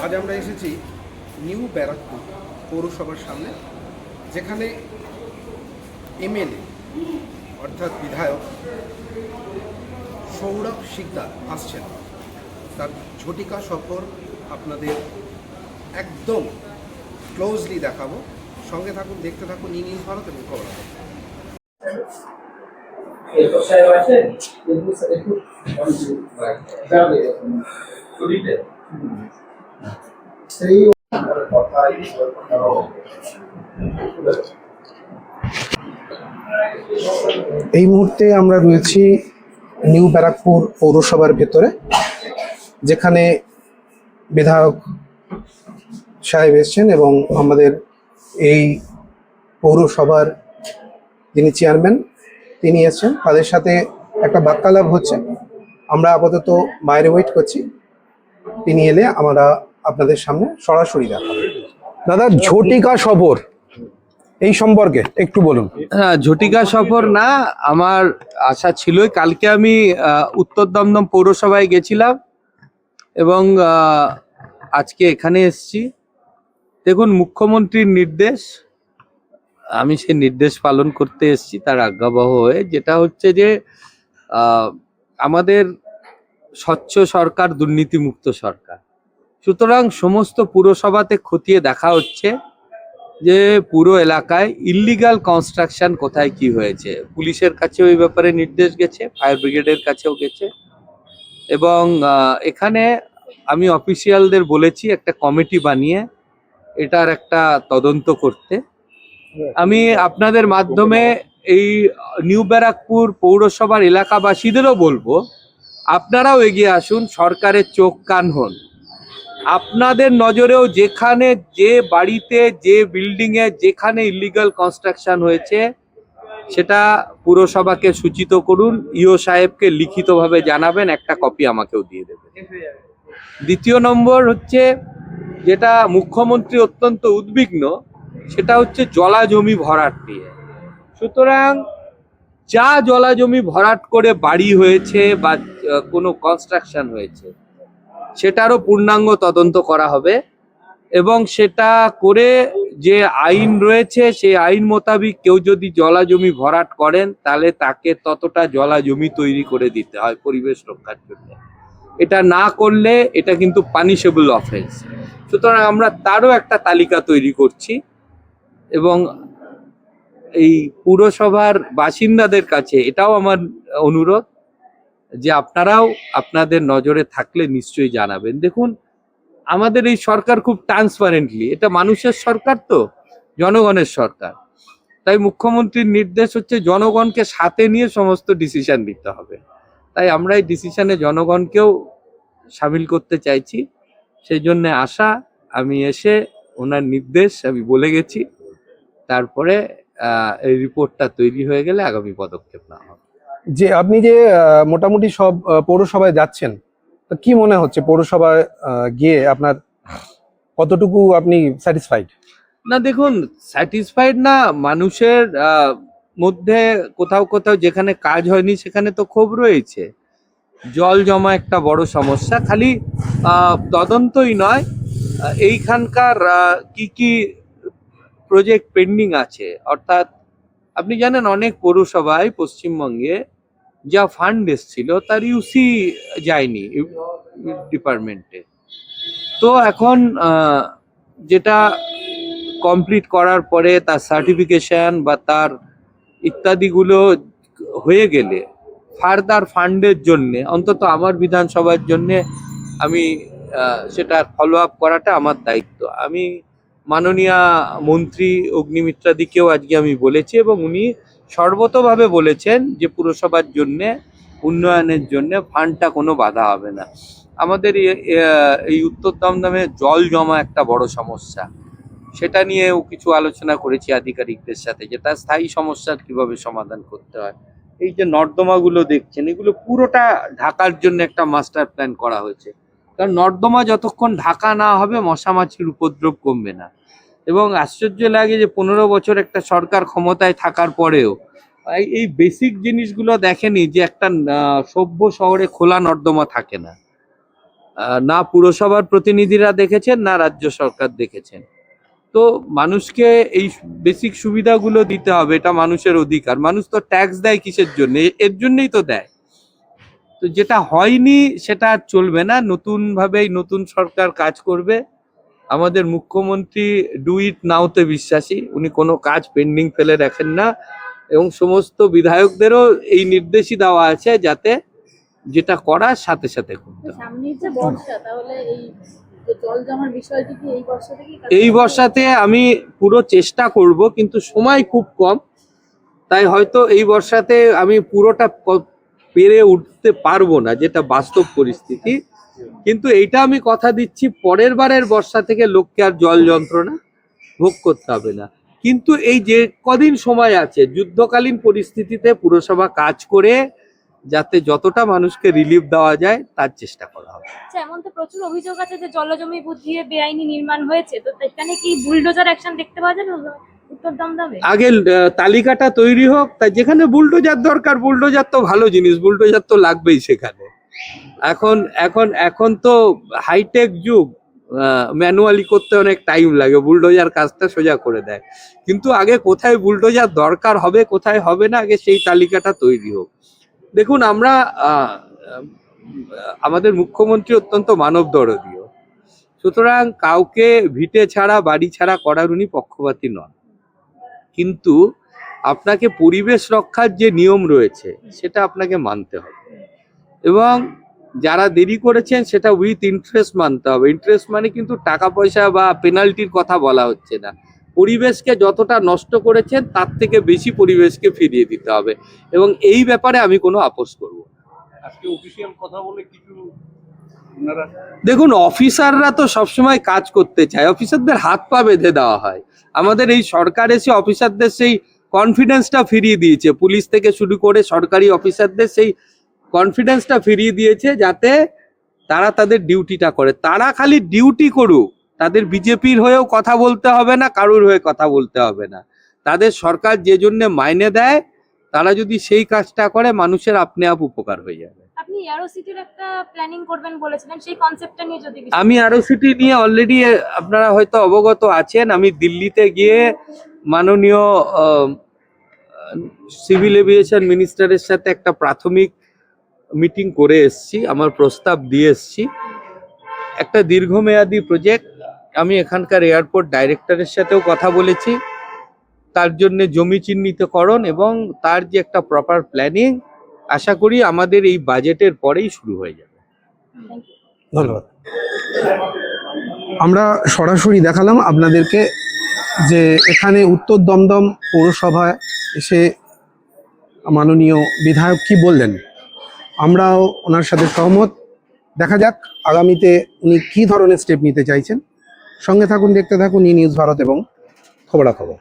আজ আমরা এসেছি নিউ ব্যারাকপুর পৌরসভার সামনে, যেখানে এমএলএ অর্থাৎ বিধায়ক সৌরভ শিকদার আসছেন। তার ঝটিকা সফর আপনাদের একদম ক্লোজলি দেখাবো। সঙ্গে থাকুন, দেখতে থাকুন ই নিউজ ভারত এবং খবর। এই মুহূর্তে আমরা রয়েছি নিউ ব্যারাকপুর পৌরসভার ভেতরে, যেখানে বিধায়ক সাহেব এসছেন এবং আমাদের এই পৌরসভার যিনি চেয়ারম্যান তিনি এসছেন। তাদের সাথে একটা বার্তালাপ হচ্ছে। আমরা আপাতত বাইরে ওয়েট করছি, তিনি এলে আমরা আপনাদের সামনে সরাসরি দেখাবো। দাদা, ঝটিকা সফর এই সম্পর্কে একটু বলুন। হ্যাঁ, ঝটিকা সফর না, আমার আশা ছিলই। কালকে আমি উত্তর দমদম পৌরসভায় গেছিলাম এবং আজকে এখানে এসেছি। দেখুন, মুখ্যমন্ত্রীর নির্দেশ, আমি সেই নির্দেশ পালন করতে এসেছি তার আজ্ঞাবহ হয়ে। যেটা হচ্ছে যে আমাদের স্বচ্ছ সরকার, দুর্নীতিমুক্ত সরকার। সুতরাং সমস্ত পুরসভাতে খতিয়ে দেখা হচ্ছে যে পুরো এলাকায় ইল্লিগাল কনস্ট্রাকশন কোথায় কি হয়েছে। পুলিশের কাছেও এই ব্যাপারে নির্দেশ গেছে, ফায়ার ব্রিগেডের কাছেও গেছে এবং এখানে আমি অফিসিয়ালদের বলেছি একটা কমিটি বানিয়ে এটার একটা তদন্ত করতে। আমি আপনাদের মাধ্যমে এই নিউ ব্যারাকপুর পৌরসভার এলাকাবাসীদেরও বলবো, আপনারাও এগিয়ে আসুন, সরকারের চোখ কান হন। আপনাদের নজরেও যেখানে, যে বাড়িতে, যে বিল্ডিংয়ে যেখানে ইল্লিগাল কনস্ট্রাকশন হয়েছে সেটা পুরসভাকে সূচিত করুন, ইও সাহেবকে লিখিতভাবে জানাবেন, একটা কপি আমাকেও দিয়ে দেবেন। দ্বিতীয় নম্বর হচ্ছে, যেটা মুখ্যমন্ত্রী অত্যন্ত উদ্বিগ্ন, সেটা হচ্ছে জলাজমি ভরাট নিয়ে। সুতরাং যা জলাজমি ভরাট করে বাড়ি হয়েছে বা কোনো কনস্ট্রাকশন হয়েছে সেটারও পূর্ণাঙ্গ তদন্ত করা হবে এবং সেটা করে যে আইন রয়েছে সেই আইন মোতাবেক কেউ যদি জলাজমি ভরাট করেন তাহলে তাকে ততটা জলাজমি তৈরি করে দিতে হয় পরিবেশ রক্ষার জন্য। এটা না করলে এটা কিন্তু পানিশেবল অফেন্স। সুতরাং আমরা তারও একটা তালিকা তৈরি করছি এবং এই পুরসভার বাসিন্দাদের কাছে এটাও আমার অনুরোধ যে আপনারাও আপনাদের নজরে থাকলে নিশ্চয়ই জানাবেন। দেখুন, আমাদের এই সরকার খুব ট্রান্সপারেন্টলি, এটা মানুষের সরকার, তো জনগণের সরকার। তাই মুখ্যমন্ত্রীর নির্দেশ হচ্ছে জনগণকে সাথে নিয়ে সমস্ত ডিসিশন নিতে হবে। তাই আমরা এই ডিসিশনে জনগণকেও সামিল করতে চাইছি। সেই জন্য আশা, আমি এসে ওনার নির্দেশ আমি বলে গেছি, তারপরে এই রিপোর্টটা তৈরি হয়ে গেলে আগামী পদক্ষেপ নেওয়া হবে। যে আপনি যে মোটামুটি সব পৌরসভায় যাচ্ছেন, তো কি মনে হচ্ছে পৌরসভায় গিয়ে আপনার কতটুকু আপনি স্যাটিসফাইড? না, দেখুন, স্যাটিসফাইড না, মানুষের মধ্যে কোথাও কোথাও যেখানে কাজ হয়নি সেখানে তো ক্ষোভ রয়েছে। জল জমা একটা বড় সমস্যা। খালি তদন্তই নয়, এইখানকার কি কি প্রজেক্ট পেন্ডিং আছে, অর্থাৎ আপনি জানেন অনেক পৌরসভায় পশ্চিমবঙ্গে যা ফান্ড এসছিল তার ইউসি যায়নি ডিপার্টমেন্টে। তো এখন যেটা কমপ্লিট করার পরে তার সার্টিফিকেশন বা তার ইত্যাদিগুলো হয়ে গেলে ফার্দার ফান্ডের জন্যে, অন্তত আমার বিধানসভার জন্যে আমি সেটা ফলো আপ করাটা আমার দায়িত্ব। আমি মাননীয় মন্ত্রী অগ্নিমিত্রাদিকেও আজকে আমি বলেছি এবং উনি সর্বতভাবে বলেছেন যে পুরসভার জন্যে, উন্নয়নের জন্য ফান্ডটা কোনো বাধা হবে না। আমাদের এই উত্তর দমদমে জল জমা একটা বড় সমস্যা, সেটা নিয়েও কিছু আলোচনা করেছি আধিকারিকদের সাথে, যেটা স্থায়ী সমস্যার কিভাবে সমাধান করতে হয়। এই যে নর্দমাগুলো দেখছেন, এগুলো পুরোটা ঢাকার জন্য একটা মাস্টার প্ল্যান করা হয়েছে। কারণ নর্দমা যতক্ষণ ঢাকা না হবে মশা মাছির উপদ্রব কমবে না। এবং আশ্চর্য লাগে যে 15 বছর একটা সরকার ক্ষমতায় থাকার পরেও এই বেসিক জিনিসগুলো দেখেনি যে একটা সভ্য শহরে খোলা নর্দমা থাকে না। না পুরসভার প্রতিনিধিরা দেখেছেন না রাজ্য সরকার দেখেছেন। তো মানুষকে এই বেসিক সুবিধাগুলো দিতে হবে, এটা মানুষের অধিকার। মানুষ তো ট্যাক্স দেয় কিসের জন্য? এর জন্যই তো দেয়। তো যেটা হয়নি সেটা আর চলবে না। নতুন ভাবে নতুন সরকার কাজ করবে। আমাদের মুখ্যমন্ত্রী ডু ইট নাওতে বিশ্বাসী, উনি কোনো কাজ পেন্ডিং ফেলে রাখেন না, এবং সমস্ত বিধায়কদেরও এই নির্দেশই দেওয়া আছে যাতে যেটা করার সাথে সাথে করতে হবে। সামনের যে বর্ষা, তাহলে এই যে জল জমার বিষয়টি কি এই বর্ষা থেকেই এই বর্ষাতে আমি পুরো চেষ্টা করব, কিন্তু সময় খুব কম, তাই হয়তো এই বর্ষাতে আমি পুরোটা পেরে উঠতে পারবো না, যেটা বাস্তব পরিস্থিতি। কিন্তু এইটা আমি কথা দিচ্ছি, পরের বারের বর্ষা থেকে লোককে আর জল যন্ত্রণা ভোগ করতে হবে না। কিন্তু এই যে কদিন সময় আছে, যুদ্ধকালীন পরিস্থিতিতে পুরসভা কাজ করে যাতে যতটা মানুষকে রিলিফ দেওয়া যায় তার চেষ্টা করা হবে। আচ্ছা, এমন তো প্রচুর অভিযোগ আছে যে জলজমি বুঝিয়ে বেআইনি নির্মাণ হয়েছে, তো এখানে কি বুলডোজার অ্যাকশন দেখতে পাওয়া যাবে উত্তর দমদমে? আগে তালিকাটা তৈরি হোক, তাই যেখানে বুলডোজার দরকার, বুলডোজার তো ভালো জিনিস, বুলডোজার তো লাগবেই সেখানে। এখন এখন এখন তো হাইটেক যুগ, ম্যানুয়ালি করতে অনেক টাইম লাগে, বুলডোজার কাজটা সোজা করে দেয়। কিন্তু আগে কোথায় বুলডোজার দরকার হবে, কোথায় হবে না, আগে সেই তালিকাটা তৈরি হোক। দেখুন, আমরা আমাদের মুখ্যমন্ত্রী অত্যন্ত মানব দরদীয়, সুতরাং কাউকে ভিটে ছাড়া বাড়ি ছাড়া করার উনি পক্ষপাতী নন। কিন্তু আপনাকে পরিবেশ রক্ষার যে নিয়ম রয়েছে সেটা আপনাকে মানতে হবে, এবং যারা দেরি করেছেন সেটা উইথ ইন্টারেস্ট মানতে হবে। ইন্টারেস্ট মানে কিন্তু টাকা পয়সা বা পেনাল্টির কথা বলা হচ্ছে না। পরিবেশকে যতটা নষ্ট করেছেন তার থেকে বেশি পরিবেশকে ফিরিয়ে দিতে হবে, এবং এই ব্যাপারে আমি কোনো আপোষ করব না। আজকে অফিসিয়াল কথা বলে কিছু দেখুন, অফিসাররা তো সবসময় কাজ করতে চায়, অফিসারদের হাত পা বেঁধে দেওয়া হয়। আমাদের এই সরকার এসে অফিসারদের সেই কনফিডেন্সটা ফিরিয়ে দিয়েছে, পুলিশ থেকে শুরু করে সরকারি অফিসারদের সেই কনফিডেন্সটা ফিরিয়ে দিয়েছে যাতে তারা তাদের ডিউটিটা করে। তারা খালি ডিউটি করুক, তাদের বিজেপির হয়েও কথা বলতে হবে না, কারোর হয়ে কথা বলতে হবে না। তাদের সরকার যে জন্য মাইনে দেয়, তারা যদি সেই কাজটা করে, মানুষের আপনি আপ উপকার হয়ে যাবে। আপনি এয়ারো সিটির একটা প্ল্যানিং করবেন বলেছিলেন, সেই কনসেপ্টটা নিয়ে যদি আমি এয়ারো সিটি নিয়ে অলরেডি আপনারা হয়তো অবগত আছেন, আমি দিল্লিতে গিয়ে মাননীয় সিভিল এভিয়েশন মিনিস্টারের সাথে একটা প্রাথমিক মিটিং করে এসেছি, আমার প্রস্তাব দিয়ে এসেছি। একটা দীর্ঘমেয়াদী প্রজেক্ট, আমি এখানকার এয়ারপোর্ট ডাইরেক্টরের সাথেও কথা বলেছি, তার জন্য জমি চিহ্নিতকরণ এবং তার যে একটা প্রপার প্ল্যানিং, আশা করি আমাদের এই বাজেটের পরেই শুরু হয়ে যাবে। ধন্যবাদ। আমরা সরাসরি দেখালাম আপনাদেরকে যে এখানে উত্তর দমদম পৌরসভায় এসে মাননীয় বিধায়ক কি বললেন। আমরাও ওনার সাথে সহমত। দেখা যাক আগামীতে উনি কী ধরনের স্টেপ নিতে চাইছেন। সঙ্গে থাকুন, দেখতে থাকুন ই নিউজ ভারত এবং খবরাখবর।